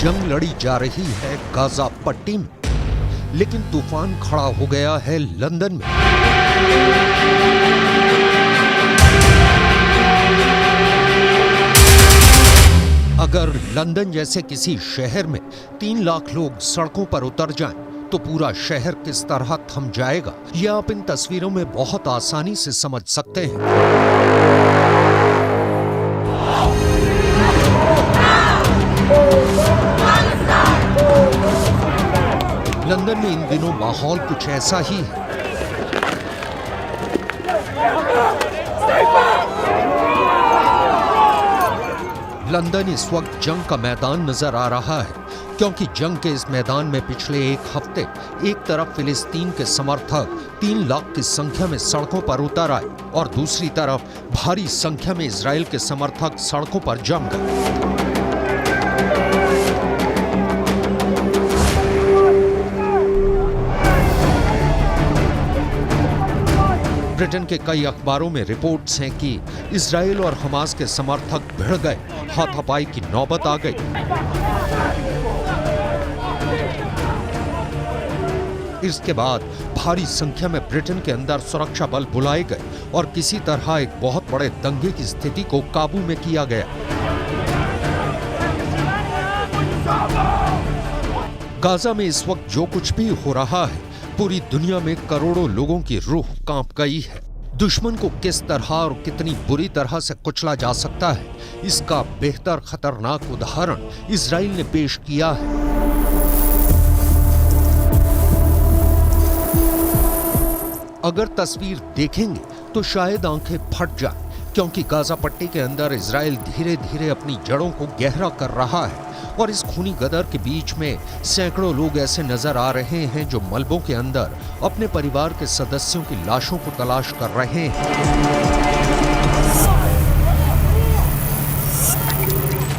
जंग लड़ी जा रही है गाजा पट्टी में, लेकिन तूफान खड़ा हो गया है लंदन में। अगर लंदन जैसे किसी शहर में 3 लाख लोग सड़कों पर उतर जाएं, तो पूरा शहर किस तरह थम जाएगा, यह आप इन तस्वीरों में बहुत आसानी से समझ सकते हैं। लंदन में इन दिनों माहौल कुछ ऐसा ही है। लंदन इस वक्त जंग का मैदान नजर आ रहा है, क्योंकि जंग के इस मैदान में पिछले एक हफ्ते एक तरफ फिलिस्तीन के समर्थक 3 लाख की संख्या में सड़कों पर उतर आए और दूसरी तरफ भारी संख्या में इजराइल के समर्थक सड़कों पर जम गए। ब्रिटेन के कई अखबारों में रिपोर्ट्स हैं कि इजराइल और हमास के समर्थक भिड़ गए, हाथापाई की नौबत आ गई। इसके बाद भारी संख्या में ब्रिटेन के अंदर सुरक्षा बल बुलाए गए और किसी तरह एक बहुत बड़े दंगे की स्थिति को काबू में किया गया। गाजा में इस वक्त जो कुछ भी हो रहा है, पूरी दुनिया में करोड़ों लोगों की रूह कांप गई है। दुश्मन को किस तरह और कितनी बुरी तरह से कुचला जा सकता है, इसका बेहतर खतरनाक उदाहरण इजराइल ने पेश किया है। अगर तस्वीर देखेंगे तो शायद आंखें फट जाए, क्योंकि गाजा पट्टी के अंदर इजराइल धीरे धीरे अपनी जड़ों को गहरा कर रहा है और इस खूनी गदर के बीच में सैकड़ों लोग ऐसे नजर आ रहे हैं जो मलबों के अंदर अपने परिवार के सदस्यों की लाशों को तलाश कर रहे हैं।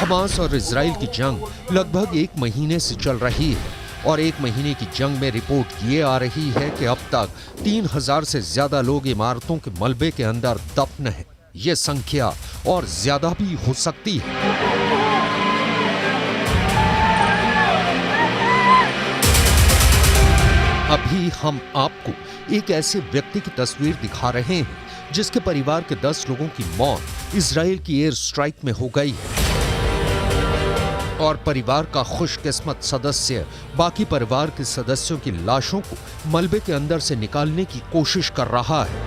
हमास और इजराइल की जंग लगभग 1 महीने से चल रही है और 1 महीने की जंग में रिपोर्ट ये आ रही है कि अब तक 3000 से ज्यादा लोग इमारतों के मलबे के अंदर दफन हैं। ये संख्या और ज्यादा भी हो सकती है। अभी हम आपको एक ऐसे व्यक्ति की तस्वीर दिखा रहे हैं जिसके परिवार के 10 लोगों की मौत इजराइल की एयर स्ट्राइक में हो गई है और परिवार का खुशकिस्मत सदस्य बाकी परिवार के सदस्यों की लाशों को मलबे के अंदर से निकालने की कोशिश कर रहा है।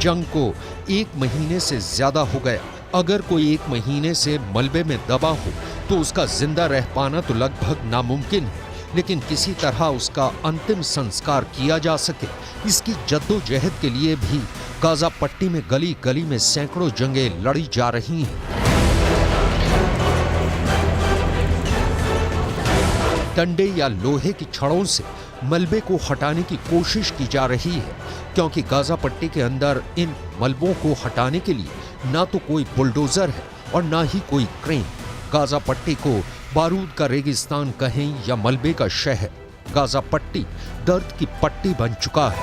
जंग को 1 महीने से ज्यादा हो गया। अगर कोई 1 महीने से मलबे में दबा हो तो उसका जिंदा रह पाना तो लगभग नामुमकिन है, लेकिन किसी तरह उसका अंतिम संस्कार किया जा सके, इसकी जद्दोजहद के लिए भी गाजा पट्टी में गली गली में सैकड़ों जंगें लड़ी जा रही हैं। डंडे या लोहे की छड़ों से मलबे को हटाने की कोशिश की जा रही है, क्योंकि गाजा पट्टी के अंदर इन मलबों को हटाने के लिए ना तो कोई बुलडोजर है और ना ही कोई क्रेन। गाजा पट्टी को बारूद का रेगिस्तान कहें या मलबे का शहर, गाजा पट्टी दर्द की पट्टी बन चुका है।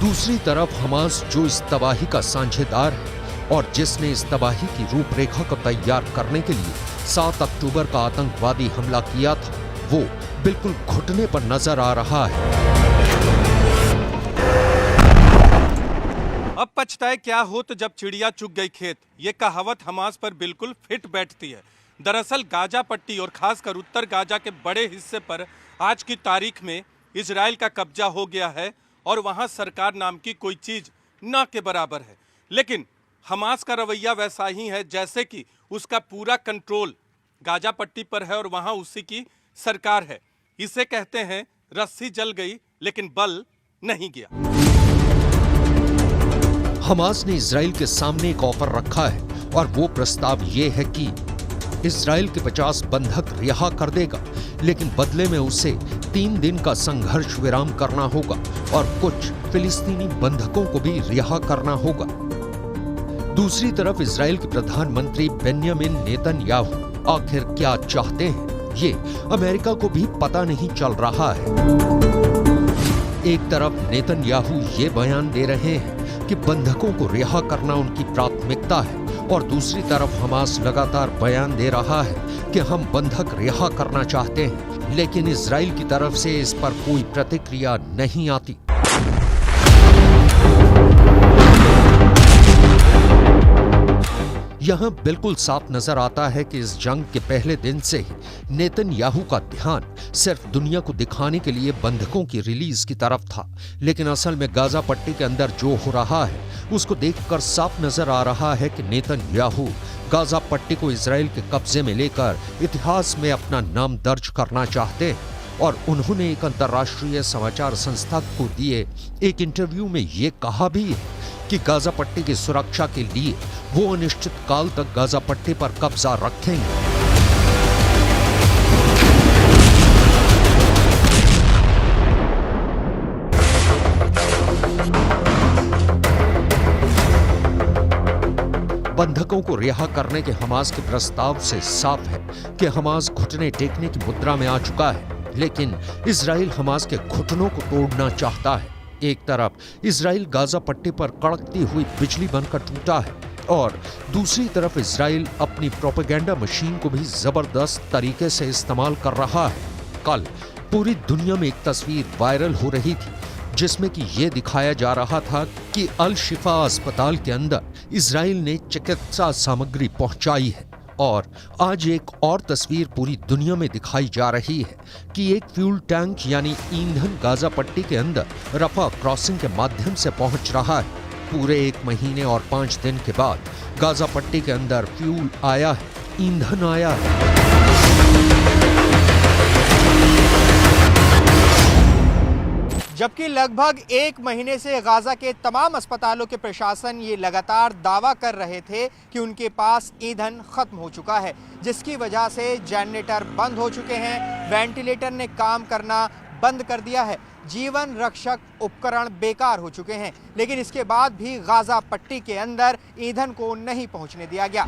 दूसरी तरफ हमास जो इस तबाही का साझेदार है, और जिसने इस तबाही की रूपरेखा को तैयार करने के लिए 7 अक्टूबर का आतंकवादी हमला किया था, वो बिल्कुल घुटने पर नजर आ रहा है। अब पछताए क्या हो तो जब चिड़िया चुग गई खेत, ये कहावत हमास पर बिल्कुल फिट बैठती है। दरअसल गाजा पट्टी और खासकर उत्तर गाजा के बड़े हिस्से पर आज की तारीख में इजराइल का कब्जा हो गया है और वहां सरकार नाम की कोई चीज ना के बराबर है। लेकिन हमास का रवैया वैसा ही है जैसे कि उसका पूरा कंट्रोल गाजा पट्टी पर है और वहां उसी की सरकार है। इसे कहते हैं रस्सी जल गई लेकिन बल नहीं गया। हमास ने इजराइल के सामने एक ऑफर रखा है और वो प्रस्ताव ये है कि इजराइल के 50 बंधक रिहा कर देगा, लेकिन बदले में उसे 3 दिन का संघर्ष विराम करना होगा और कुछ फिलिस्तीनी बंधकों को भी रिहा करना होगा। दूसरी तरफ इजराइल के प्रधानमंत्री बेन्यामिन नेतन्याहू आखिर क्या चाहते हैं, ये अमेरिका को भी पता नहीं चल रहा है। एक तरफ नेतन्याहू ये बयान दे रहे हैं कि बंधकों को रिहा करना उनकी प्राथमिकता है और दूसरी तरफ हमास लगातार बयान दे रहा है कि हम बंधक रिहा करना चाहते हैं, लेकिन इजराइल की तरफ से इस पर कोई प्रतिक्रिया नहीं आती। यहां बिल्कुल साफ नजर आता है कि इस जंग के पहले दिन से ही नेतन्याहू का ध्यान सिर्फ दुनिया को दिखाने के लिए बंधकों की रिलीज की तरफ था, लेकिन असल में गाजा पट्टी के अंदर जो हो रहा है उसको देखकर साफ नजर आ रहा है कि नेतन्याहू गाजा पट्टी को इजराइल के कब्जे में लेकर इतिहास में अपना नाम दर्ज करना चाहते हैं। और उन्होंने एक अंतर्राष्ट्रीय समाचार संस्था को दिए एक इंटरव्यू में ये कहा भी है कि गाजा पट्टी की सुरक्षा के लिए वो अनिश्चित काल तक गाजा पट्टी पर कब्जा रखेंगे। बंधकों को रिहा करने के हमास के प्रस्ताव से साफ है कि हमास घुटने टेकने की मुद्रा में आ चुका है, लेकिन इजराइल हमास के घुटनों को तोड़ना चाहता है। एक तरफ इजराइल गाजा पट्टी पर कड़कती हुई बिजली बनकर टूटा है और दूसरी तरफ इजराइल अपनी प्रोपेगेंडा मशीन को भी जबरदस्त तरीके से इस्तेमाल कर रहा है। कल पूरी दुनिया में एक तस्वीर वायरल हो रही थी जिसमें कि ये दिखाया जा रहा था कि अल शिफा अस्पताल के अंदर इजराइल ने चिकित्सा सामग्री पहुंचाई है। और आज एक और तस्वीर पूरी दुनिया में दिखाई जा रही है कि एक फ्यूल टैंक यानी ईंधन गाजा पट्टी के अंदर रफा क्रॉसिंग के माध्यम से पहुंच रहा है। पूरे 1 महीने और 5 दिन के बाद गाजा पट्टी के अंदर फ्यूल आया है, ईंधन आया है। जबकि लगभग 1 महीने से गाजा के तमाम अस्पतालों के प्रशासन ये लगातार दावा कर रहे थे कि उनके पास ईंधन खत्म हो चुका है, जिसकी वजह से जनरेटर बंद हो चुके हैं, वेंटिलेटर ने काम करना बंद कर दिया है, जीवन रक्षक उपकरण बेकार हो चुके हैं। लेकिन इसके बाद भी गाजा पट्टी के अंदर ईंधन को नहीं पहुंचने दिया गया।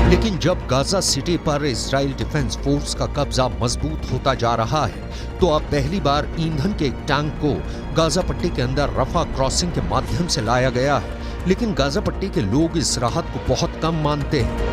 लेकिन जब गाजा सिटी पर इजराइल डिफेंस फोर्स का कब्जा मजबूत होता जा रहा है, तो अब पहली बार ईंधन के एक टैंक को गाजा पट्टी के अंदर रफा क्रॉसिंग के माध्यम से लाया गया है। लेकिन गाजा पट्टी के लोग इस राहत को बहुत कम मानते हैं।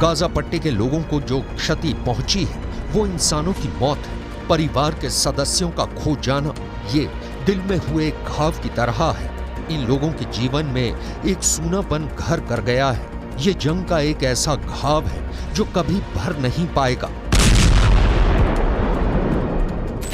गाजा पट्टी के लोगों को जो क्षति पहुंची है वो इंसानों की मौत है, परिवार के सदस्यों का खो जाना, ये दिल में हुए घाव की तरह है। इन लोगों के जीवन में एक सूनापन घर कर गया है। ये जंग का एक ऐसा घाव है जो कभी भर नहीं पाएगा।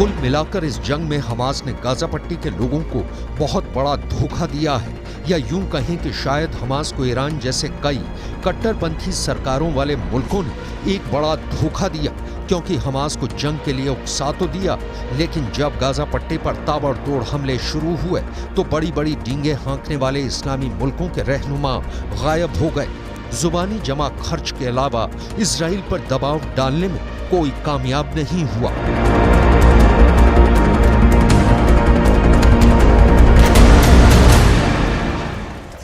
कुल मिलाकर इस जंग में हमास ने गाजा पट्टी के लोगों को बहुत बड़ा धोखा दिया है, या यूं कहें कि शायद हमास को ईरान जैसे कई कट्टरपंथी सरकारों वाले मुल्कों ने एक बड़ा धोखा दिया, क्योंकि हमास को जंग के लिए उकसा तो दिया, लेकिन जब गाजा पट्टी पर ताबड़तोड़ हमले शुरू हुए तो बड़ी बड़ी डींगे हाँकने वाले इस्लामी मुल्कों के रहनुमा गायब हो गए। जुबानी जमा खर्च के अलावा इजराइल पर दबाव डालने में कोई कामयाब नहीं हुआ।